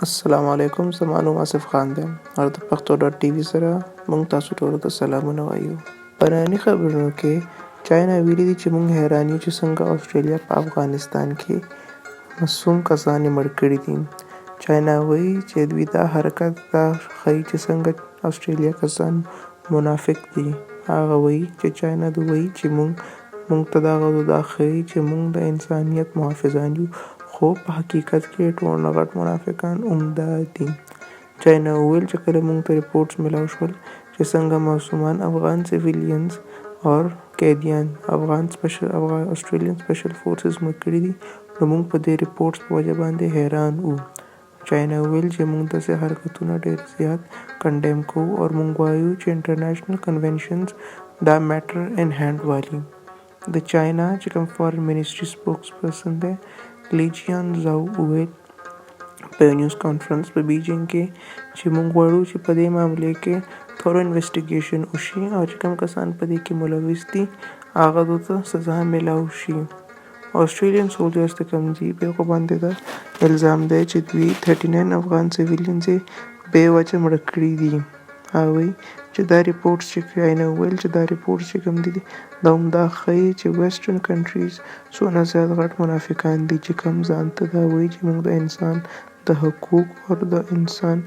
السلام علیکم، زما نوم آصف خان دی او د پښتو ډاټ ټي وي سره موږ تاسو ټولو ته سلامونه وایو. په ننني خبرونو کې چاینا ویلي دي چې موږ حیران یو چې څنګه اسټرالیا په افغانستان کې معصوم کسان یې مړ کړي دي. چاینا وایي چې دوی دا حرکت دا ښیي چې څنګه اسټرالیا کسان منافق دي. هغه وایي چې چاینا وایي چې موږ ته دا ښیي چې موږ د انسانیت محافظان یو، خو په حقیقت کې ټولنه غټ منافقان همدا دي. چاینا وویل چې کله موږ ته ریپورټس ملاو شول چې څنګه معصومان افغان سیویلینز او قیدیان اسټریلیان سپیشل فورسز مړ کړي دي، نو موږ په دې ریپورټس په وجه باندې حیران وو. چاینا وویل چې موږ داسې حرکتونه ډېر زیات کنډیم کوو او موږ وایو چې انټرنیشنل کنونشنز دا میټر ان هینډ والي. د چاینا چې کوم فارن منسټري سپوکس پرسن دی لیجیان زاو وویل په یو نیوز کانفرنس په بیجینګ کې چې موږ غواړو چې په دې معاملې کې تورو انویسټیګیشن وشي او چې کوم کسان په دې کې ملوث دي هغه ته سزا میلاو شي. اسټریلیان سولجرز ته کوم دي په هغو باندې دا الزام دی چې دوی 39 افغان سیویلینز یې بې وجه مړه کړي دي. هغه وایي چې دا ریپورټس چې چاینا وویل چې دا ریپورټس چې کوم دي دا همدا ښیي چې ویسټرن کنټریز څونه زیات غټ منافقان دي چې کوم ځان ته دا وایي چې موږ د انسان د حقوق او د انسان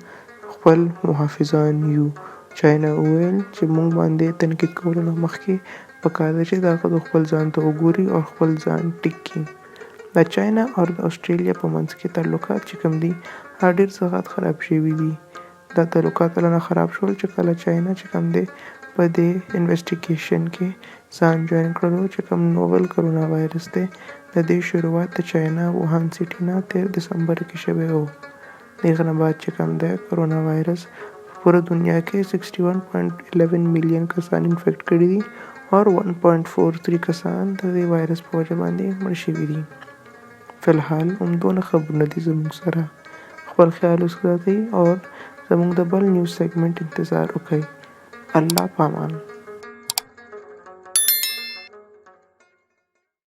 خپل محافظان یو. چاینا وویل چې موږ باندې تنقید کولو نه مخکې پکار ده چې هغه د خپل ځان ته وګوري او خپل ځان ټیک کړي. د چاینا او د اسټرالیا په منځ کې تعلقات چې کوم دي هغه ډېر زیات خراب شوي دي. دا تعلقات نه خراب شول چې کله چاینا چې کوم دی په دې انویسټیګیشن کې ځان جوین کړلو چې کوم نوول کرونا وایرس دی د دې شروعات د چاینا ووهان سټي نه 13 دسمبر کې شوی و. دغه نه بعد چې کوم دی کرونا وایرس په پوره دنیا کې 61.11 میلیون کسان انفیکټ کړي دي او 1.43 کسان د دې وایرس په وجه باندې مړ شوي دي. فلحال همدونه خبرونه دي زموږ سره. خپل خیال وساتئ او زموږ د بل نیوز سیګمنټ انتظار وکړئ. الله پامان.